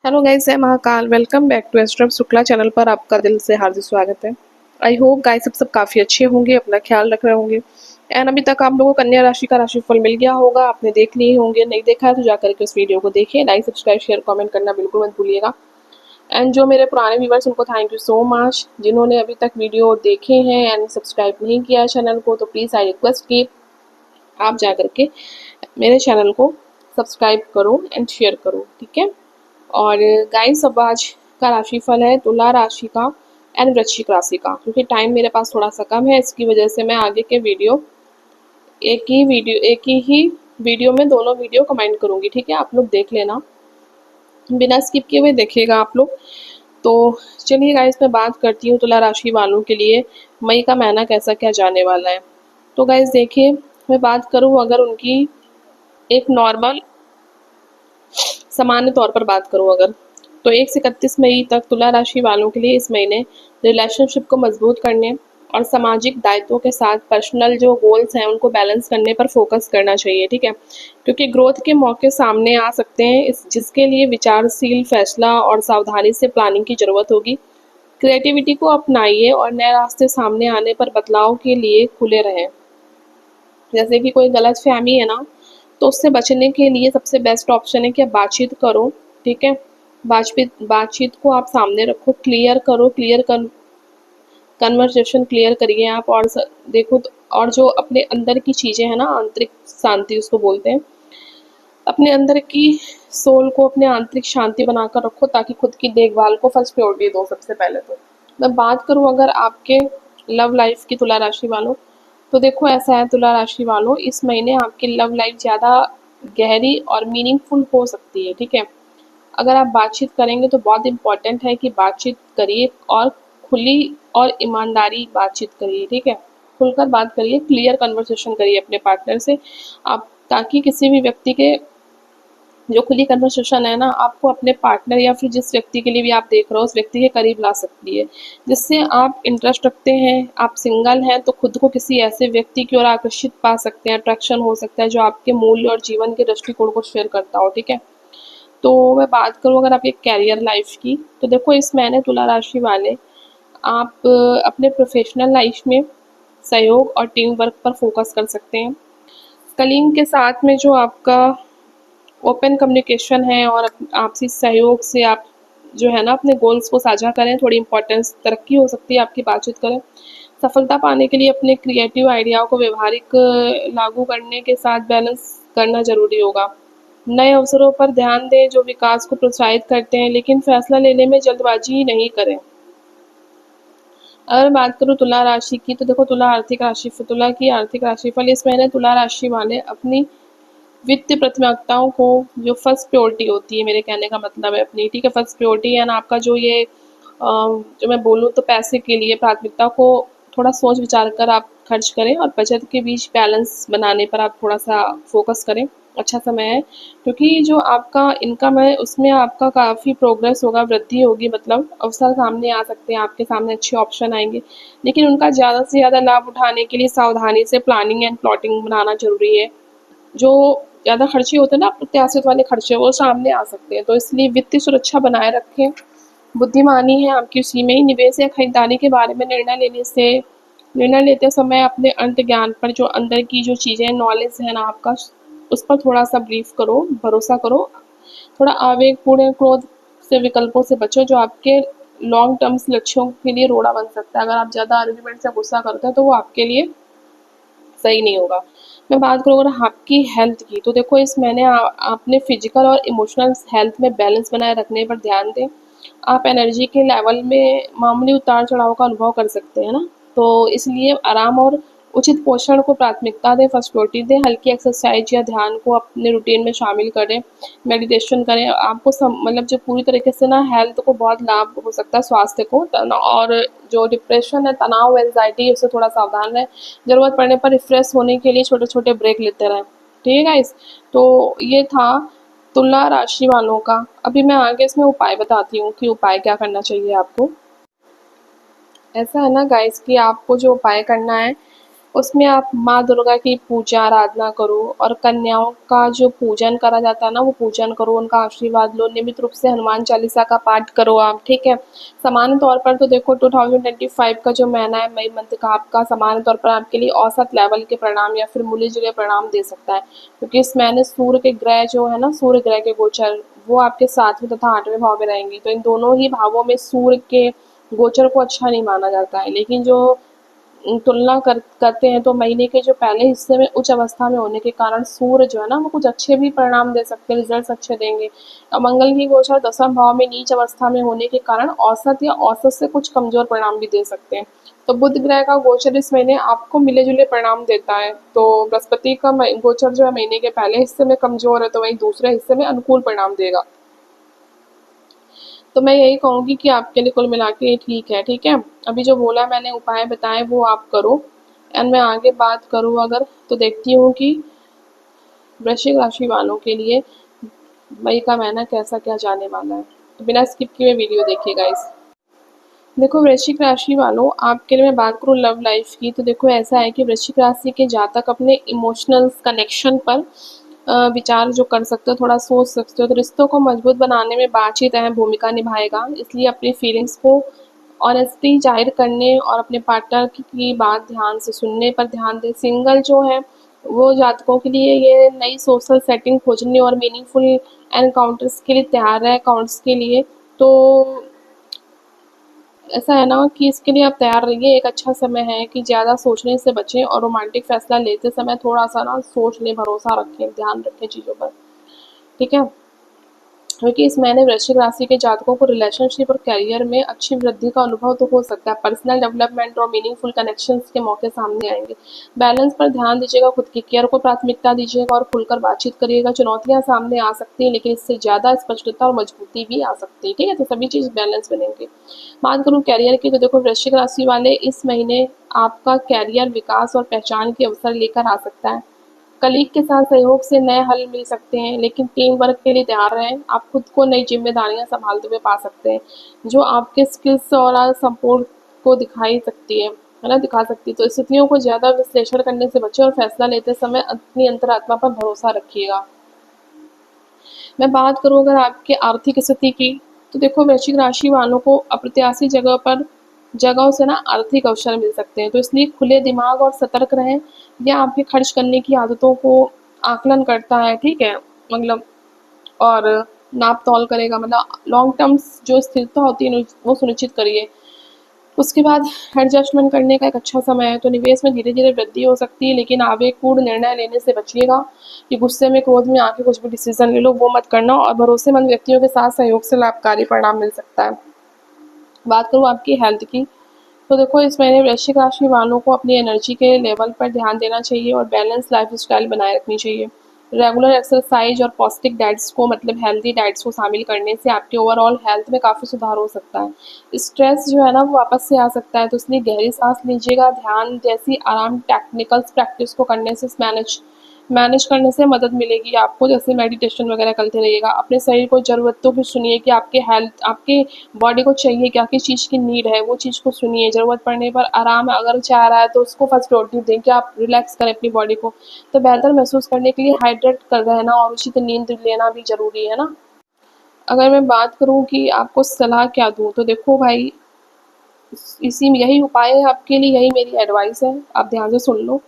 Hello guys, जय Mahakal. Welcome back to astro Shukla channel पर आपका दिल से हार्दिक स्वागत है। आई होप गाइस सब काफ़ी अच्छे होंगे, अपना ख्याल रख रहे होंगे। एंड अभी तक आप लोगों को कन्या राशि का राशिफल मिल गया होगा, आपने देख लिए होंगे। नहीं देखा है तो जाकर के उस वीडियो को देखिए। लाइक सब्सक्राइब शेयर कमेंट करना बिल्कुल मत भूलिएगा। एंड जो मेरे पुराने व्यूवर्स उनको थैंक यू सो मच। जिन्होंने अभी तक वीडियो देखे हैं एंड सब्सक्राइब नहीं किया है चैनल को, तो प्लीज़ आई रिक्वेस्ट कि आप जा करके मेरे चैनल को सब्सक्राइब करो एंड शेयर करो, ठीक है। और गाइस अब आज का राशिफल है तुला राशि का एंड वृश्चिक राशि का। क्योंकि टाइम मेरे पास थोड़ा सा कम है, इसकी वजह से मैं आगे के वीडियो एक ही वीडियो में दोनों वीडियो कमेंट करूंगी, ठीक है। आप लोग देख लेना, बिना स्किप किए हुए देखिएगा आप लोग। तो चलिए गाइस मैं बात करती हूँ तुला राशि वालों के लिए मई का महीना कैसा क्या जाने वाला है। तो गाइस देखिए, मैं बात करूँ अगर उनकी एक नॉर्मल सामान्य तौर पर बात करूं अगर, तो 1 से 31 मई तक तुला राशि वालों के लिए इस महीने रिलेशनशिप को मजबूत करने और सामाजिक दायित्वों के साथ पर्सनल जो गोल्स हैं उनको बैलेंस करने पर फोकस करना चाहिए, ठीक है। क्योंकि ग्रोथ के मौके सामने आ सकते हैं, इस जिसके लिए विचारशील फैसला और सावधानी से प्लानिंग की जरूरत होगी। क्रिएटिविटी को अपनाइए और नए रास्ते सामने आने पर बदलाव के लिए खुले रहें। जैसे कि कोई गलत फहमी है ना, तो उससे बचने के लिए सबसे बेस्ट ऑप्शन है कि आप बातचीत करो, ठीक है। बातचीत बातचीत को आप सामने रखो, क्लियर करो, कन्वर्सेशन क्लियर करिए आप। और देखो तो, और जो अपने अंदर की चीज़ें हैं ना, आंतरिक शांति उसको बोलते हैं, अपने अंदर की सोल को, अपने आंतरिक शांति बनाकर रखो, ताकि खुद की देखभाल को फर्स्ट प्रायोरिटी दो सबसे पहले। तो मैं बात करूं अगर आपके लव लाइफ की तुला राशि वालों, तो देखो ऐसा है तुला राशि वालों, इस महीने आपकी लव लाइफ ज़्यादा गहरी और मीनिंगफुल हो सकती है, ठीक है। अगर आप बातचीत करेंगे तो बहुत इम्पोर्टेंट है कि बातचीत करिए और खुली और ईमानदारी बातचीत करिए, ठीक है। खुलकर बात करिए, क्लियर कन्वर्सेशन करिए अपने पार्टनर से आप, ताकि किसी भी व्यक्ति के जो खुली कन्वर्सेशन है ना, आपको अपने पार्टनर या फिर जिस व्यक्ति के लिए भी आप देख रहे हो उस व्यक्ति के करीब ला सकती है। जिससे आप इंटरेस्ट रखते हैं, आप सिंगल हैं तो खुद को किसी ऐसे व्यक्ति की ओर आकर्षित पा सकते हैं, अट्रैक्शन हो सकता है जो आपके मूल्य और जीवन के दृष्टिकोण को शेयर करता हो, ठीक है। तो मैं बात करूँ अगर आपके कैरियर लाइफ की, तो देखो इस महीने तुला राशि वाले आप अपने प्रोफेशनल लाइफ में सहयोग और टीम वर्क पर फोकस कर सकते हैं। कलीग के साथ में जो आपका ओपन कम्युनिकेशन है और आपसी सहयोग से आप जो है ना अपने गोल्स को साझा करें, थोड़ी इंपॉर्टेंस तरक्की हो सकती है आपकी बातचीत करें। सफलता पाने के लिए अपने क्रिएटिव आइडियाओं को व्यवहारिक लागू करने के साथ बैलेंस करना जरूरी होगा। नए अवसरों पर ध्यान दें जो विकास को प्रोत्साहित करते हैं, लेकिन फैसला लेने में जल्दबाजी नहीं करें। अगर बात करूँ तुला राशि की, तो देखो तुला की आर्थिक राशिफल इस महीने तुला राशि वाले अपनी वित्तीय प्राथमिकताओं को, जो फर्स्ट प्रायोरिटी होती है, मेरे कहने का मतलब है अपनी, ठीक है, फर्स्ट प्रायोरिटी है ना आपका जो ये जो मैं बोलूँ तो पैसे के लिए प्राथमिकता को थोड़ा सोच विचार कर आप खर्च करें, और बचत के बीच बैलेंस बनाने पर आप थोड़ा सा फोकस करें। अच्छा समय है, क्योंकि जो आपका इनकम है उसमें आपका काफ़ी प्रोग्रेस होगा, वृद्धि होगी, मतलब अवसर सामने आ सकते हैं, आपके सामने अच्छे ऑप्शन आएंगे। लेकिन उनका ज़्यादा से ज़्यादा लाभ उठाने के लिए सावधानी से प्लानिंग एंड प्लॉटिंग बनाना जरूरी है। जो ज़्यादा खर्चे होते हैं ना अप्रत्याशित वाले खर्चे, वो सामने आ सकते हैं, तो इसलिए वित्तीय सुरक्षा बनाए रखें। बुद्धिमानी है आपकी उसी में ही। निवेश या खरीदारी के बारे में निर्णय लेते समय अपने अंत ज्ञान पर, जो अंदर की जो चीज़ें नॉलेज है ना आपका, उस पर थोड़ा सा ब्रीफ करो, भरोसा करो। थोड़ा आवेगपूर्ण क्रोध से विकल्पों से बचो जो आपके लॉन्ग टर्म्स लक्ष्यों के लिए रोड़ा बन सकता है। अगर आप ज़्यादा आर्ग्यूमेंट से गुस्सा करते हैं तो वो आपके लिए सही नहीं होगा। मैं बात करूँ अगर आपकी हेल्थ की, तो देखो इस महीने आपने फिजिकल और इमोशनल हेल्थ में बैलेंस बनाए रखने पर ध्यान दें। आप एनर्जी के लेवल में मामूली उतार चढ़ाव का अनुभव कर सकते हैं ना, तो इसलिए आराम और उचित पोषण को प्राथमिकता दें, फर्स्ट प्रायोरिटी दें। हल्की एक्सरसाइज या ध्यान को अपने रूटीन में शामिल करें, मेडिटेशन करें। आपको मतलब जो पूरी तरीके से ना हेल्थ को बहुत लाभ हो सकता है, स्वास्थ्य को। और जो डिप्रेशन है, तनाव, एंजाइटी, उससे थोड़ा सावधान रहें। ज़रूरत पड़ने पर रिफ्रेश होने के लिए छोटे छोटे ब्रेक लेते रहें, ठीक है गाइस। तो ये था तुला राशि वालों का। अभी मैं आगे इसमें उपाय बताती हूँ कि उपाय क्या करना चाहिए आपको। ऐसा है ना गाइस कि आपको जो उपाय करना है, उसमें आप माँ दुर्गा की पूजा आराधना करो और कन्याओं का जो पूजन करा जाता है ना, वो पूजन करो, उनका आशीर्वाद लो। नियमित रूप से हनुमान चालीसा का पाठ करो आप, ठीक है। सामान्य तौर पर तो देखो 2025 का जो महीना है, मई मंथ का, आपका सामान्य तौर पर आपके लिए औसत लेवल के परिणाम या फिर मूल्य जुले परिणाम दे सकता है, क्योंकि इस महीने सूर्य के ग्रह जो है ना, सूर्य ग्रह के गोचर वो आपके 7वें तथा 8वें भाव में रहेंगे। तो इन दोनों ही भावों में सूर्य के गोचर को अच्छा नहीं माना जाता है, लेकिन जो तुलना करते हैं तो महीने के जो पहले हिस्से में उच्च अवस्था में होने के कारण सूर्य जो है ना, वो कुछ अच्छे भी परिणाम दे सकते हैं, रिजल्ट अच्छे देंगे। और मंगल की गोचर 10वें भाव में नीच अवस्था में होने के कारण औसत या औसत से कुछ कमजोर परिणाम भी दे सकते हैं। तो बुध ग्रह का गोचर इस महीने आपको मिले जुले परिणाम देता है। तो बृहस्पति का गोचर जो है महीने के पहले हिस्से में कमजोर है, तो वहीं दूसरे हिस्से में अनुकूल परिणाम देगा। तो मैं यही कहूँगी कि आपके लिए कुल मिला के ये ठीक है, ठीक है। अभी जो बोला मैंने उपाय बताए वो आप करो। एंड मैं आगे बात करूँ अगर, तो देखती हूँ कि वृश्चिक राशि वालों के लिए मई का महीना कैसा क्या जाने वाला है। तो बिना स्किप किए वीडियो देखिए गाइस। देखो वृश्चिक राशि वालों, आपके लिए मैं बात करूँ लव लाइफ की, तो देखो ऐसा है कि वृश्चिक राशि के जातक अपने इमोशनल कनेक्शन पर विचार जो कर सकते हो, थोड़ा सोच सकते हो। तो रिश्तों को मजबूत बनाने में बातचीत अहम भूमिका निभाएगा, इसलिए अपनी फीलिंग्स को ऑनेस्टी जाहिर करने और अपने पार्टनर की बात ध्यान से सुनने पर ध्यान दें। सिंगल जो है वो जातकों के लिए ये नई सोशल सेटिंग खोजने और मीनिंगफुल एनकाउंटर्स के लिए तैयार है, अकाउंट्स के लिए। तो ऐसा है ना कि इसके लिए आप तैयार रहिए। एक अच्छा समय है कि ज़्यादा सोचने से बचें और रोमांटिक फैसला लेते समय थोड़ा सा ना सोच लें, भरोसा रखें, ध्यान रखें चीज़ों पर, ठीक है। क्योंकि इस महीने वृश्चिक राशि के जातकों को रिलेशनशिप और करियर में अच्छी वृद्धि का अनुभव तो हो सकता है। पर्सनल डेवलपमेंट और मीनिंगफुल कनेक्शंस के मौके सामने आएंगे। बैलेंस पर ध्यान दीजिएगा, खुद की केयर को प्राथमिकता दीजिएगा और खुलकर बातचीत करिएगा। चुनौतियां सामने आ सकती हैं, लेकिन इससे ज़्यादा स्पष्टता और मजबूती भी आ सकती है, ठीक है। तो सभी चीज़ बैलेंस बनेंगे। बात करूँ कैरियर की, तो देखो वृश्चिक राशि वाले इस महीने आपका कैरियर विकास और पहचान के अवसर लेकर आ सकता है। कलीग के साथ सहयोग से नए हल मिल सकते हैं, लेकिन टीम वर्क के लिए तैयार रहें। आप खुद को नई जिम्मेदारियां संभालते हुए पा सकते हैं, जो आपके स्किल्स और सपोर्ट को दिखाई सकती है ना, दिखा सकती है। तो स्थितियों को ज़्यादा विश्लेषण करने से बचें और फैसला लेते समय अपनी अंतरात्मा पर भरोसा रखिएगा। मैं बात करूँ अगर आपकी आर्थिक स्थिति की, तो देखो वृश्चिक राशि वालों को अप्रत्याशित जगहों से ना आर्थिक अवसर मिल सकते हैं, तो इसलिए खुले दिमाग और सतर्क रहें। यह आपके खर्च करने की आदतों को आकलन करता है, ठीक है, मतलब, और नाप तौल करेगा, मतलब लॉन्ग टर्म्स जो स्थिरता होती है वो सुनिश्चित करिए। उसके बाद एडजस्टमेंट करने का एक अच्छा समय है, तो निवेश में धीरे धीरे वृद्धि हो सकती है, लेकिन आवेगपूर्ण निर्णय लेने से बचिएगा कि गुस्से में क्रोध में आके कुछ भी डिसीजन ले लो, वो मत करना। और भरोसेमंद व्यक्तियों के साथ सहयोग से लाभकारी परिणाम मिल सकता है। बात करूँ आपकी हेल्थ की, तो देखो इस महीने वृश्चिक राशि वालों को अपनी एनर्जी के लेवल पर ध्यान देना चाहिए और बैलेंस लाइफस्टाइल बनाए रखनी चाहिए। रेगुलर एक्सरसाइज और पौष्टिक डाइट्स को, मतलब हेल्दी डाइट्स को शामिल करने से आपके ओवरऑल हेल्थ में काफ़ी सुधार हो सकता है। स्ट्रेस जो है ना वो वापस से आ सकता है, तो इसलिए गहरी सांस लीजिएगा। ध्यान जैसी आराम टेक्निकल्स प्रैक्टिस को करने से मैनेज मैनेज करने से मदद मिलेगी आपको, जैसे मेडिटेशन वगैरह करते रहिएगा। अपने शरीर को ज़रूरतों की सुनिए कि आपके हेल्थ, आपके बॉडी को चाहिए क्या, किस चीज़ की नीड है, वो चीज़ को सुनिए। ज़रूरत पड़ने पर आराम अगर चाह रहा है तो उसको फर्स्ट प्रायोरिटी दें कि आप रिलैक्स करें अपनी बॉडी को। तो बेहतर महसूस करने के लिए हाइड्रेट कर रहना और उचित नींद लेना भी ज़रूरी है ना। अगर मैं बात करूँ कि आपको सलाह क्या दूँ, तो देखो भाई, इसी में यही उपाय है आपके लिए, यही मेरी एडवाइस है, आप ध्यान से सुन लो।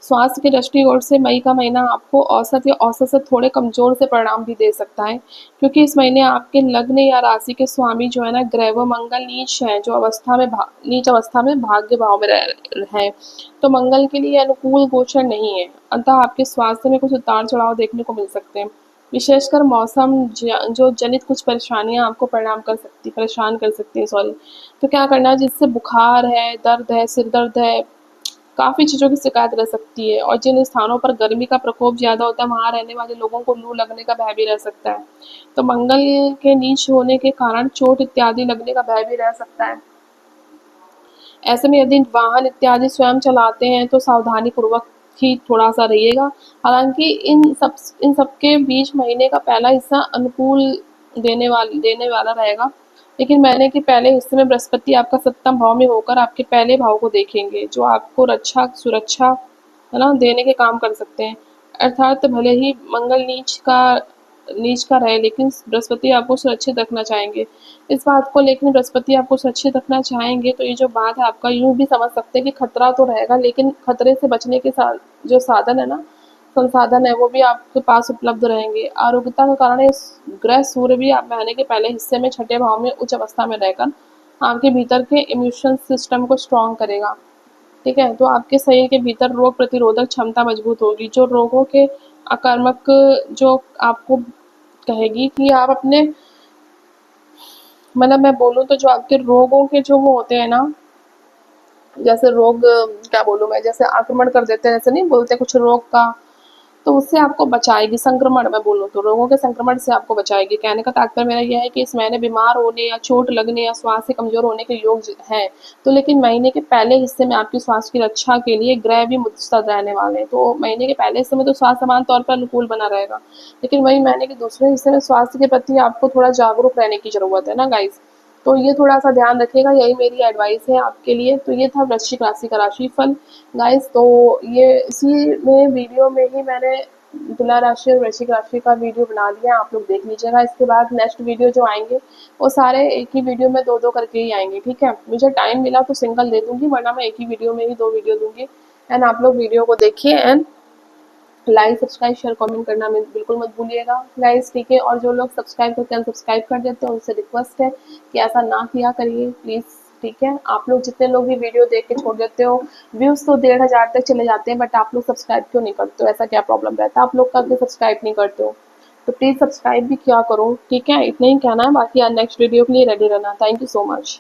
स्वास्थ्य के दृष्टिकोण से मई का महीना आपको औसत या औसत से थोड़े कमज़ोर से परिणाम भी दे सकता है, क्योंकि इस महीने आपके लग्न या राशि के स्वामी जो है ना, ग्रह व मंगल नीच है, जो नीच अवस्था में भाग्य भाव में है। तो मंगल के लिए अनुकूल गोचर नहीं है, अतः आपके स्वास्थ्य में कुछ उतार चढ़ाव देखने को मिल सकते हैं। विशेषकर मौसम जो जनित कुछ परेशानियां आपको परेशान कर सकती हैं, सॉरी। तो क्या करना है, जिससे बुखार है, दर्द है, सिर दर्द है, काफ़ी चीज़ों की शिकायत रह सकती है। और जिन स्थानों पर गर्मी का प्रकोप ज़्यादा होता है, वहाँ रहने वाले लोगों को लू लगने का भय भी रह सकता है। तो मंगल के नीच होने के कारण चोट इत्यादि लगने का भय भी रह सकता है। ऐसे में यदि वाहन इत्यादि स्वयं चलाते हैं तो सावधानी पूर्वक ही थोड़ा सा रहिएगा। हालांकि इन सब के बीच महीने का पहला हिस्सा अनुकूल देने वाला रहेगा। लेकिन महीने के पहले हिस्से में बृहस्पति आपका सप्तम भाव में होकर आपके पहले भाव को देखेंगे, जो आपको रक्षा सुरक्षा है ना देने के काम कर सकते हैं। अर्थात भले ही मंगल नीच का रहे, लेकिन बृहस्पति आपको सुरक्षित रखना चाहेंगे। इस बात को लेकिन बृहस्पति आपको सुरक्षित रखना चाहेंगे, तो ये जो बात है आपका यूं भी समझ सकते हैं कि खतरा तो रहेगा, लेकिन खतरे से बचने के जो साधन है ना, संसाधन है, वो भी आपके पास उपलब्ध रहेंगे। आरोग्यता के कारण इस ग्रह सूर्य भी आप महीने के पहले हिस्से में छठे भाव में उच्च अवस्था में रहकर आपके भीतर के इम्यूशन सिस्टम को स्ट्रॉन्ग करेगा। ठीक है, तो आपके शरीर के भीतर रोग प्रतिरोधक क्षमता मजबूत होगी, जो रोगों के आक्रामक जो आपको कहेगी कि आप अपने मतलब मैं बोलूँ तो जो आपके रोगों के जो वो होते हैं ना, जैसे रोग क्या बोलूँ मैं, जैसे आक्रमण कर देते हैं, ऐसे नहीं बोलते कुछ रोग का, तो उससे आपको बचाएगी। संक्रमण मैं बोलूँ तो रोगों के संक्रमण से आपको बचाएगी। कहने का तात्पर्य मेरा यह है कि इस महीने बीमार होने या चोट लगने या स्वास्थ्य कमजोर होने के योग हैं, तो लेकिन महीने के पहले हिस्से में आपकी स्वास्थ्य की रक्षा के लिए ग्रह भी मुस्तैद रहने वाले हैं। तो महीने के पहले हिस्से में तो स्वास्थ्य समान तौर पर अनुकूल बना रहेगा, लेकिन वही महीने के दूसरे हिस्से में स्वास्थ्य के प्रति आपको थोड़ा जागरूक रहने की जरूरत है ना गाइस। तो ये थोड़ा सा ध्यान रखिएगा, यही मेरी एडवाइस है आपके लिए। तो ये था वृश्चिक राशि का राशिफल गाइस। तो ये इसी में वीडियो में ही मैंने तुला राशि और वृश्चिक राशि का वीडियो बना दिया है, आप लोग देख लीजिएगा। इसके बाद नेक्स्ट वीडियो जो आएंगे वो सारे एक ही वीडियो में दो दो करके ही आएंगे, ठीक है। मुझे टाइम मिला तो सिंगल दे दूंगी, वरना मैं एक ही वीडियो में ही दो वीडियो दूंगी। एंड आप लोग वीडियो को देखिए and like subscribe share comment करना बिल्कुल मत भूलिएगा गाइस, ठीक है। और जो लोग सब्सक्राइब करके अनसब्सक्राइब कर देते हैं उनसे रिक्वेस्ट है कि ऐसा ना किया करिए प्लीज, ठीक है। आप लोग जितने लोग भी वीडियो देख के छोड़ देते हो, व्यूज तो 1500 तक चले जाते हैं, बट आप लोग सब्सक्राइब क्यों नहीं करते हो? ऐसा क्या प्रॉब्लम रहता है आप लोग का कि सब्सक्राइब नहीं करते हो? तो प्लीज सब्सक्राइब भी किया करो, ठीक है। इतना ही कहना है, बाकी नेक्स्ट वीडियो के लिए रेडी रहना। Thank you so much.